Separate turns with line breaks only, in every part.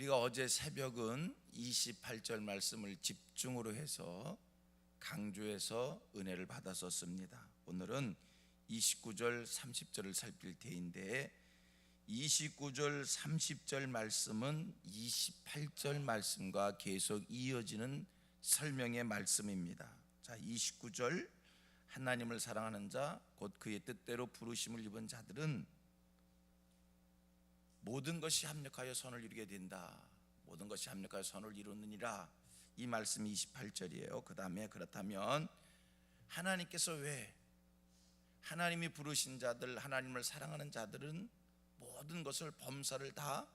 우리가 어제 새벽은 28절 말씀을 집중으로 해서 강조해서 은혜를 받았었습니다. 오늘은 29절 30절을 살필 때인데 29절 30절 말씀은 28절 말씀과 계속 이어지는 설명의 말씀입니다. 자, 29절 하나님을 사랑하는 자 곧 그의 뜻대로 부르심을 입은 자들은 모든 것이 합력하여 선을 이루게 된다. 모든 것이 합력하여 선을 이루느니라. 이 말씀이 28절이에요. 그 다음에 그렇다면 하나님께서 왜 하나님이 부르신 자들, 하나님을 사랑하는 자들은 모든 것을 범사를 다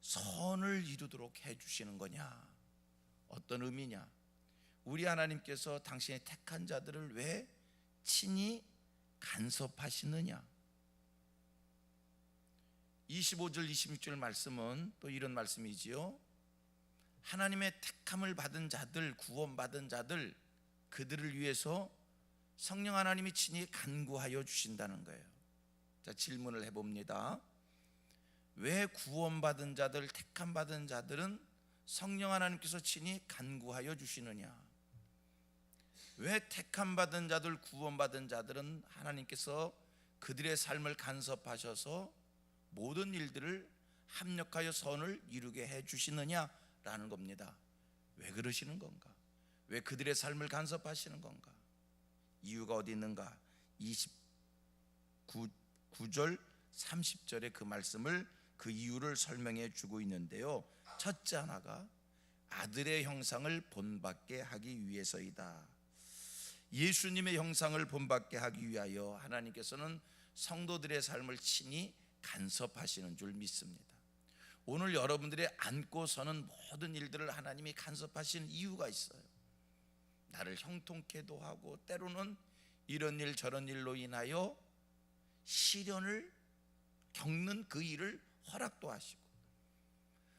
선을 이루도록 해주시는 거냐? 어떤 의미냐? 우리 하나님께서 당신의 택한 자들을 왜 친히 간섭하시느냐? 25절 26절 말씀은 또 이런 말씀이지요. 하나님의 택함을 받은 자들, 구원받은 자들, 그들을 위해서 성령 하나님이 친히 간구하여 주신다는 거예요. 자, 질문을 해봅니다. 왜 구원받은 자들, 택함 받은 자들은 성령 하나님께서 친히 간구하여 주시느냐? 왜 택함 받은 자들, 구원받은 자들은 하나님께서 그들의 삶을 간섭하셔서 모든 일들을 합력하여 선을 이루게 해 주시느냐라는 겁니다. 왜 그러시는 건가? 왜 그들의 삶을 간섭하시는 건가? 이유가 어디 있는가? 29절 30절의 그 말씀을, 그 이유를 설명해 주고 있는데요. 첫째 하나가 아들의 형상을 본받게 하기 위해서이다. 예수님의 형상을 본받게 하기 위하여 하나님께서는 성도들의 삶을 친히 간섭하시는 줄 믿습니다. 오늘 여러분들의 안고 서는 모든 일들을 하나님이 간섭하시는 이유가 있어요. 나를 형통케도 하고 때로는 이런 일 저런 일로 인하여 시련을 겪는 그 일을 허락도 하시고,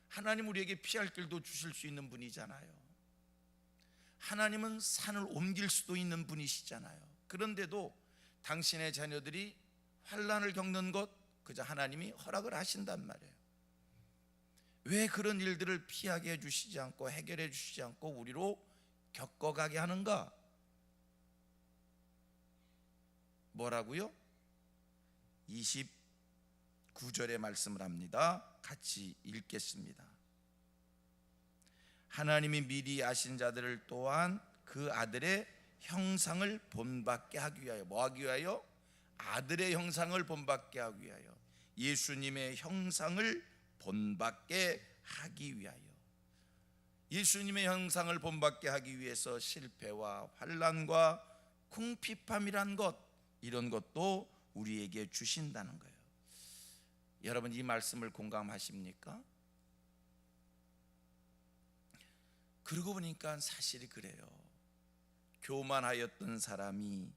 하나님 우리에게 피할 길도 주실 수 있는 분이잖아요. 하나님은 산을 옮길 수도 있는 분이시잖아요. 그런데도 당신의 자녀들이 환난을 겪는 것 그저 하나님이 허락을 하신단 말이에요. 왜 그런 일들을 피하게 해주시지 않고 해결해 주시지 않고 우리로 겪어가게 하는가? 뭐라고요? 29절의 말씀을 합니다. 같이 읽겠습니다. 하나님이 미리 아신 자들을 또한 그 아들의 형상을 본받게 하기 위하여, 뭐 하기 위하여? 아들의 형상을 본받게 하기 위하여, 예수님의 형상을 본받게 하기 위하여. 예수님의 형상을 본받게 하기 위해서 실패와 환난과 궁핍함이란 것, 이런 것도 우리에게 주신다는 거예요. 여러분, 이 말씀을 공감하십니까? 그러고 보니까 사실이 그래요. 교만하였던 사람이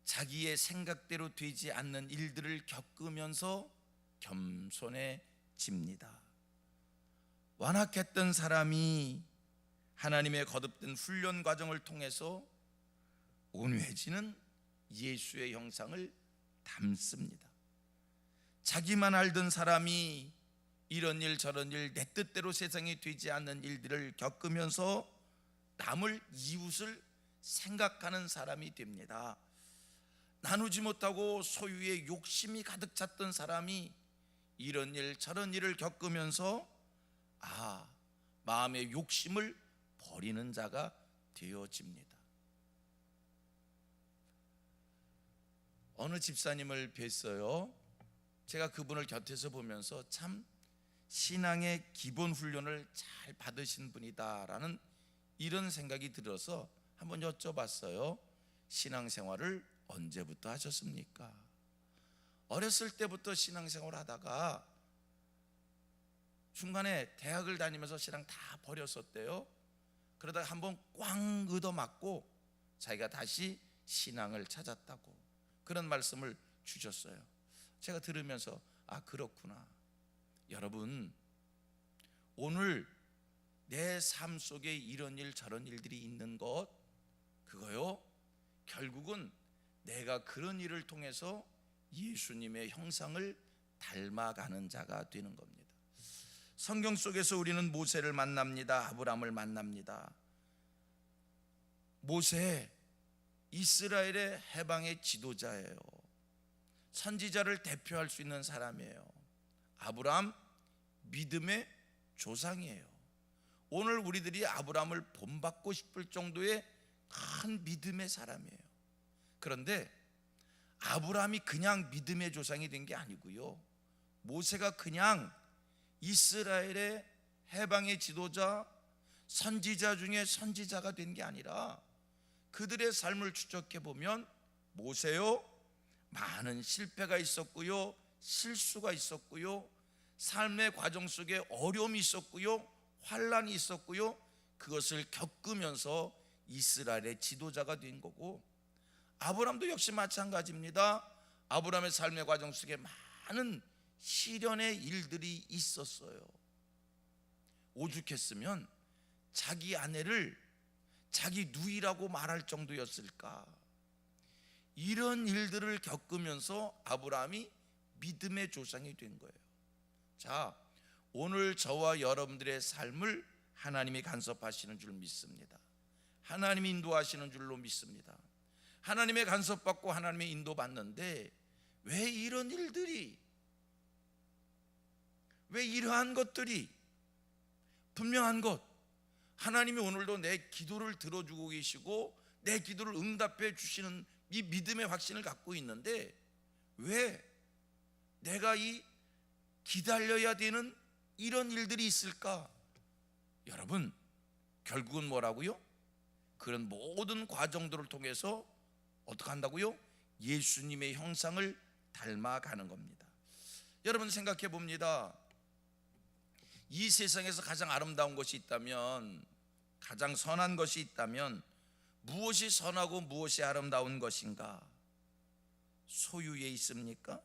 자기의 생각대로 되지 않는 일들을 겪으면서 겸손해집니다. 완악했던 사람이 하나님의 거듭된 훈련 과정을 통해서 온유해지는 예수의 형상을 담습니다. 자기만 알던 사람이 이런 일 저런 일, 내 뜻대로 세상이 되지 않는 일들을 겪으면서 남을, 이웃을 생각하는 사람이 됩니다. 나누지 못하고 소유의 욕심이 가득 찼던 사람이 이런 일 저런 일을 겪으면서 마음의 욕심을 버리는 자가 되어집니다. 어느 집사님을 뵀어요. 제가 그분을 곁에서 보면서 참 신앙의 기본 훈련을 잘 받으신 분이다라는 이런 생각이 들어서 한번 여쭤봤어요. 신앙생활을 언제부터 하셨습니까? 어렸을 때부터 신앙생활을 하다가 중간에 대학을 다니면서 신앙 다 버렸었대요. 그러다가 한번 꽝 얻어맞고 자기가 다시 신앙을 찾았다고, 그런 말씀을 주셨어요. 제가 들으면서 그렇구나. 여러분, 오늘 내 삶 속에 이런 일 저런 일들이 있는 것, 그거요, 결국은 내가 그런 일을 통해서 예수님의 형상을 닮아가는 자가 되는 겁니다. 성경 속에서 우리는 모세를 만납니다. 아브라함을 만납니다. 모세, 이스라엘의 해방의 지도자예요. 선지자를 대표할 수 있는 사람이에요. 아브라함, 믿음의 조상이에요. 오늘 우리들이 아브라함을 본받고 싶을 정도의 큰 믿음의 사람이에요. 그런데 아브라함이 그냥 믿음의 조상이 된 게 아니고요, 모세가 그냥 이스라엘의 해방의 지도자, 선지자 중에 선지자가 된 게 아니라 그들의 삶을 추적해 보면 모세요, 많은 실패가 있었고요, 실수가 있었고요, 삶의 과정 속에 어려움이 있었고요, 환란이 있었고요, 그것을 겪으면서 이스라엘의 지도자가 된 거고, 아브라함도 역시 마찬가지입니다. 아브라함의 삶의 과정 속에 많은 시련의 일들이 있었어요. 오죽했으면 자기 아내를 자기 누이라고 말할 정도였을까. 이런 일들을 겪으면서 아브라함이 믿음의 조상이 된 거예요. 자, 오늘 저와 여러분들의 삶을 하나님이 간섭하시는 줄 믿습니다. 하나님이 인도하시는 줄로 믿습니다. 하나님의 간섭받고 하나님의 인도받는데 왜 이런 일들이, 왜 이러한 것들이, 분명한 것, 하나님이 오늘도 내 기도를 들어주고 계시고 내 기도를 응답해 주시는 이 믿음의 확신을 갖고 있는데 왜 내가 이 기다려야 되는 이런 일들이 있을까? 여러분, 결국은 뭐라고요? 그런 모든 과정들을 통해서 어떻게 한다고요? 예수님의 형상을 닮아가는 겁니다. 여러분 생각해 봅니다. 이 세상에서 가장 아름다운 것이 있다면, 가장 선한 것이 있다면 무엇이 선하고 무엇이 아름다운 것인가? 소유에 있습니까?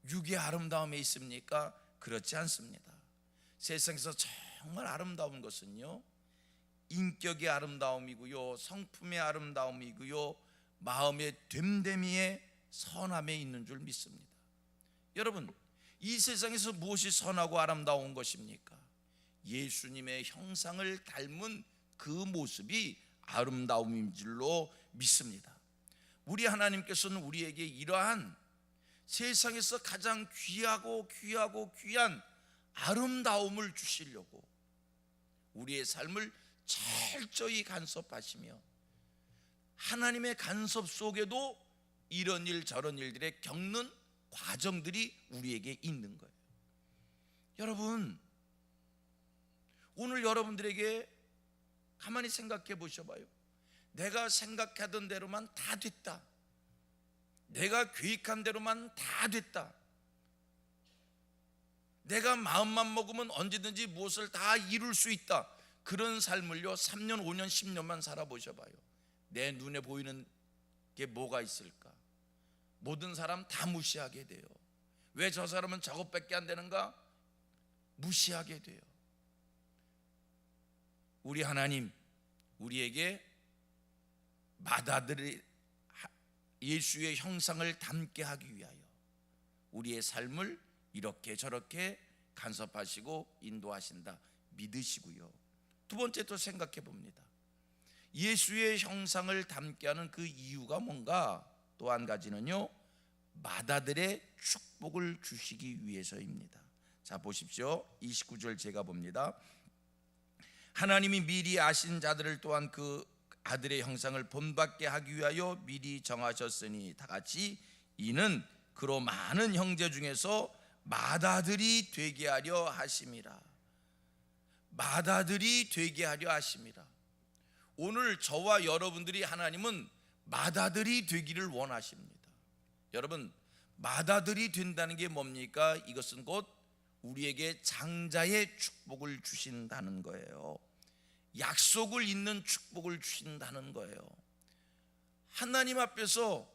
육의 아름다움에 있습니까? 그렇지 않습니다. 세상에서 정말 아름다운 것은요, 인격의 아름다움이고요, 성품의 아름다움이고요, 마음의 됨됨이의 선함에 있는 줄 믿습니다. 여러분, 이 세상에서 무엇이 선하고 아름다운 것입니까? 예수님의 형상을 닮은 그 모습이 아름다움인 줄로 믿습니다. 우리 하나님께서는 우리에게 이러한 세상에서 가장 귀하고 귀한 아름다움을 주시려고 우리의 삶을 철저히 간섭하시며, 하나님의 간섭 속에도 이런 일 저런 일들에 겪는 과정들이 우리에게 있는 거예요. 여러분, 오늘 여러분들에게 가만히 생각해 보셔봐요. 내가 생각하던 대로만 다 됐다, 내가 계획한 대로만 다 됐다, 내가 마음만 먹으면 언제든지 무엇을 다 이룰 수 있다, 그런 삶을요 3년 5년 10년만 살아보셔봐요. 내 눈에 보이는 게 뭐가 있을까? 모든 사람 다 무시하게 돼요. 왜 저 사람은 저것밖에 안 되는가? 무시하게 돼요. 우리 하나님, 우리에게 맏아들의 예수의 형상을 닮게 하기 위하여 우리의 삶을 이렇게 저렇게 간섭하시고 인도하신다 믿으시고요. 두 번째 또 생각해 봅니다. 예수의 형상을 닮게 하는 그 이유가 뭔가? 또 한 가지는요, 맏아들의 축복을 주시기 위해서입니다. 자, 보십시오. 29절 제가 봅니다. 하나님이 미리 아신 자들을 또한 그 아들의 형상을 본받게 하기 위하여 미리 정하셨으니, 다 같이, 이는 그로 많은 형제 중에서 맏아들이 되게 하려 하심이라. 맏아들이 되게 하려 하심이라. 오늘 저와 여러분들이 하나님은 맏아들이 되기를 원하십니다. 여러분, 맏아들이 된다는 게 뭡니까? 이것은 곧 우리에게 장자의 축복을 주신다는 거예요. 약속을 잇는 축복을 주신다는 거예요. 하나님 앞에서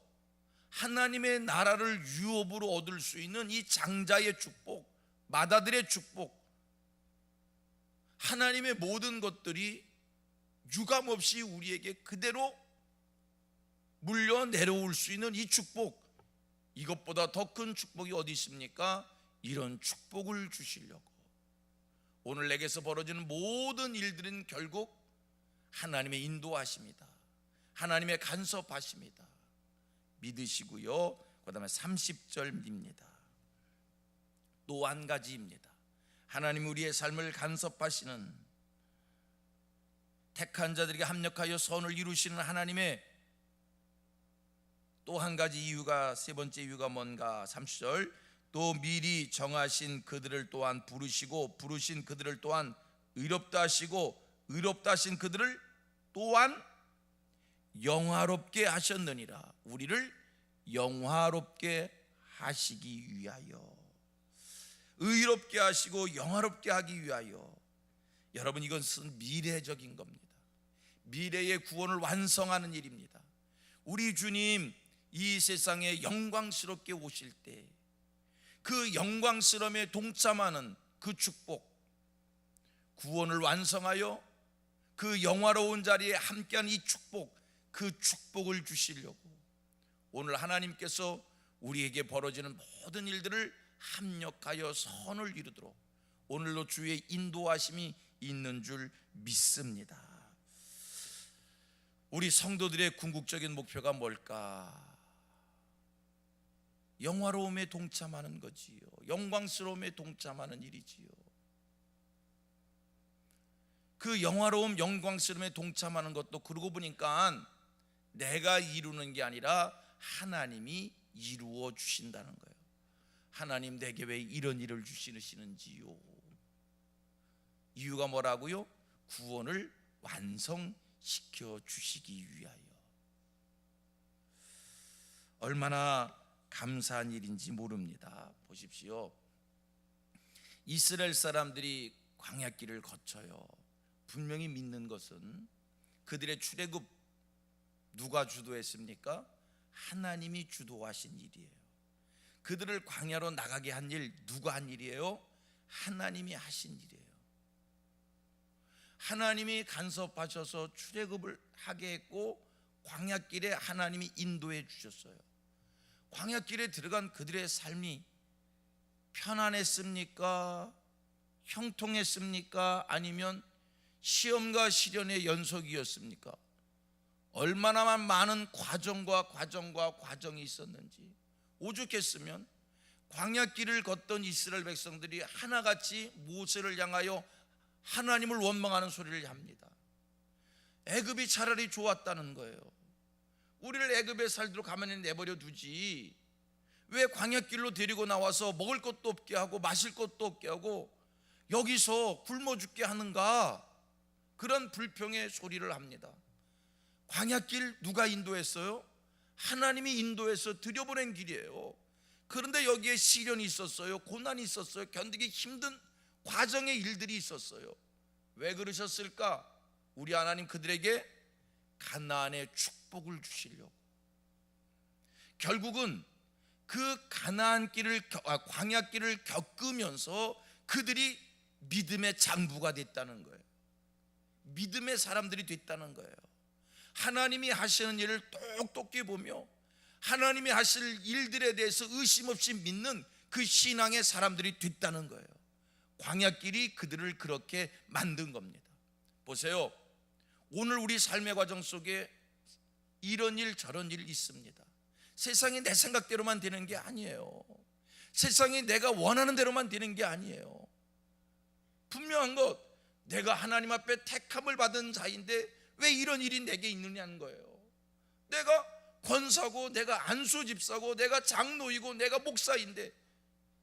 하나님의 나라를 유업으로 얻을 수 있는 이 장자의 축복, 맏아들의 축복, 하나님의 모든 것들이 유감없이 우리에게 그대로 물려 내려올 수 있는 이 축복, 이것보다 더 큰 축복이 어디 있습니까? 이런 축복을 주시려고. 오늘 내게서 벌어지는 모든 일들은 결국 하나님의 인도하심이다, 하나님의 간섭하심이다 믿으시고요. 그 다음에 30절입니다. 또 한 가지입니다. 하나님 우리의 삶을 간섭하시는, 택한 자들에게 합력하여 선을 이루시는 하나님의 또 한 가지 이유가, 세 번째 이유가 뭔가? 30절, 또 미리 정하신 그들을 또한 부르시고 부르신 그들을 또한 의롭다 하시고 의롭다 하신 그들을 또한 영화롭게 하셨느니라. 우리를 영화롭게 하시기 위하여, 의롭게 하시고 영화롭게 하기 위하여. 여러분, 이것은 미래적인 겁니다. 미래의 구원을 완성하는 일입니다. 우리 주님 이 세상에 영광스럽게 오실 때 그 영광스러움에 동참하는 그 축복, 구원을 완성하여 그 영화로운 자리에 함께한 이 축복, 그 축복을 주시려고 오늘 하나님께서 우리에게 벌어지는 모든 일들을 합력하여 선을 이루도록 오늘도 주의 인도하심이 있는 줄 믿습니다. 우리 성도들의 궁극적인 목표가 뭘까? 영화로움에 동참하는 거지요. 영광스러움에 동참하는 일이지요. 그 영화로움, 영광스러움에 동참하는 것도 그러고 보니까 내가 이루는 게 아니라 하나님이 이루어 주신다는 거예요. 하나님, 내게 왜 이런 일을 주시는지요? 이유가 뭐라고요? 구원을 완성시켜 주시기 위하여. 얼마나 감사한 일인지 모릅니다. 보십시오. 이스라엘 사람들이 광야길을 거쳐요. 분명히 믿는 것은 그들의 출애굽 누가 주도했습니까? 하나님이 주도하신 일이에요. 그들을 광야로 나가게 한 일 누가 한 일이에요? 하나님이 하신 일이에요. 하나님이 간섭하셔서 출애굽을 하게 했고 광야길에 하나님이 인도해 주셨어요. 광야길에 들어간 그들의 삶이 편안했습니까? 형통했습니까? 아니면 시험과 시련의 연속이었습니까? 얼마나 많은 과정이 있었는지. 오죽했으면 광야길을 걷던 이스라엘 백성들이 하나같이 모세를 향하여 하나님을 원망하는 소리를 합니다. 애굽이 차라리 좋았다는 거예요. 우리를 애굽에 살도록 가만히 내버려 두지 왜 광야길로 데리고 나와서 먹을 것도 없게 하고 마실 것도 없게 하고 여기서 굶어 죽게 하는가? 그런 불평의 소리를 합니다. 광야길 누가 인도했어요? 하나님이 인도해서 들여보낸 길이에요. 그런데 여기에 시련이 있었어요. 고난이 있었어요. 견디기 힘든 과정의 일들이 있었어요. 왜 그러셨을까? 우리 하나님 그들에게 가나안의 축복을 주시려고. 결국은 그 광야길을 겪으면서 그들이 믿음의 장부가 됐다는 거예요. 믿음의 사람들이 됐다는 거예요. 하나님이 하시는 일을 똑똑히 보며 하나님이 하실 일들에 대해서 의심 없이 믿는 그 신앙의 사람들이 됐다는 거예요. 광야길이 그들을 그렇게 만든 겁니다. 보세요. 오늘 우리 삶의 과정 속에 이런 일 저런 일 있습니다. 세상이 내 생각대로만 되는 게 아니에요. 세상이 내가 원하는 대로만 되는 게 아니에요. 분명한 것, 내가 하나님 앞에 택함을 받은 자인데 왜 이런 일이 내게 있느냐는 거예요. 내가 권사고 내가 안수 집사고 내가 장로이고 내가 목사인데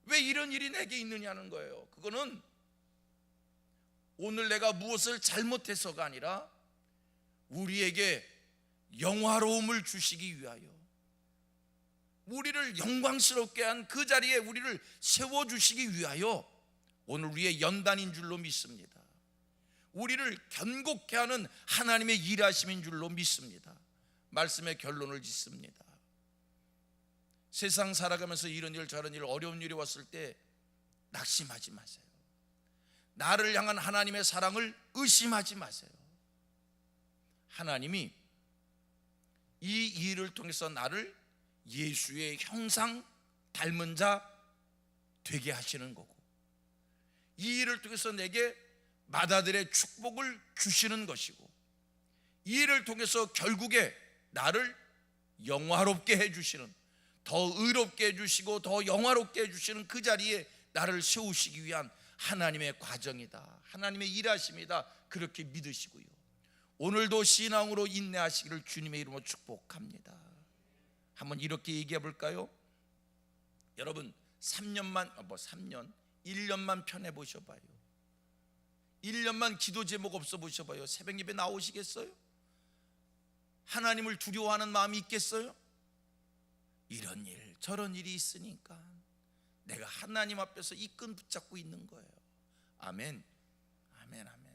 왜 이런 일이 내게 있느냐는 거예요. 그거는 오늘 내가 무엇을 잘못해서가 아니라 우리에게 영화로움을 주시기 위하여, 우리를 영광스럽게 한 그 자리에 우리를 세워주시기 위하여 오늘 우리의 연단인 줄로 믿습니다. 우리를 견고케 하는 하나님의 일하심인 줄로 믿습니다. 말씀의 결론을 짓습니다. 세상 살아가면서 이런 일 저런 일 어려운 일이 왔을 때 낙심하지 마세요. 나를 향한 하나님의 사랑을 의심하지 마세요. 하나님이 이 일을 통해서 나를 예수의 형상 닮은 자 되게 하시는 거고, 이 일을 통해서 내게 맏아들의 축복을 주시는 것이고, 이 일을 통해서 결국에 나를 영화롭게 해주시는, 더 의롭게 해주시고 더 영화롭게 해주시는 그 자리에 나를 세우시기 위한 하나님의 과정이다, 하나님의 일하심이다, 그렇게 믿으시고요. 오늘도 신앙으로 인내하시기를 주님의 이름으로 축복합니다. 한번 이렇게 얘기해 볼까요? 여러분 1년만 편해 보셔봐요. 1년만 기도 제목 없어 보셔봐요. 새벽 예배 나오시겠어요? 하나님을 두려워하는 마음이 있겠어요? 이런 일 저런 일이 있으니까 내가 하나님 앞에서 이 끈 붙잡고 있는 거예요. 아멘, 아멘, 아멘.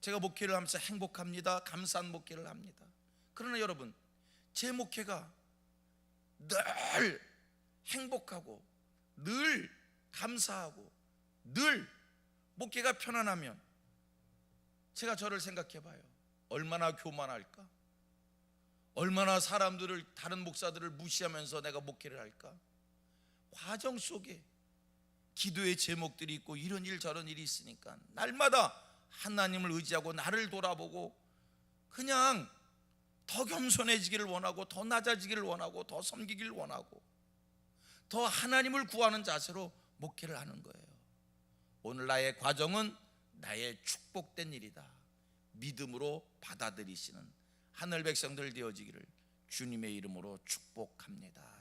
제가 목회를 하면서 행복합니다. 감사한 목회를 합니다. 그러나 여러분, 제 목회가 늘 행복하고 늘 감사하고 늘 목회가 편안하면 제가 저를 생각해 봐요. 얼마나 교만할까? 얼마나 사람들을, 다른 목사들을 무시하면서 내가 목회를 할까? 과정 속에 기도의 제목들이 있고 이런 일 저런 일이 있으니까 날마다 하나님을 의지하고 나를 돌아보고 그냥 더 겸손해지기를 원하고 더 낮아지기를 원하고 더 섬기기를 원하고 더 하나님을 구하는 자세로 목회를 하는 거예요. 오늘 나의 과정은 나의 축복된 일이다, 믿음으로 받아들이시는 하늘 백성들 되어지기를 주님의 이름으로 축복합니다.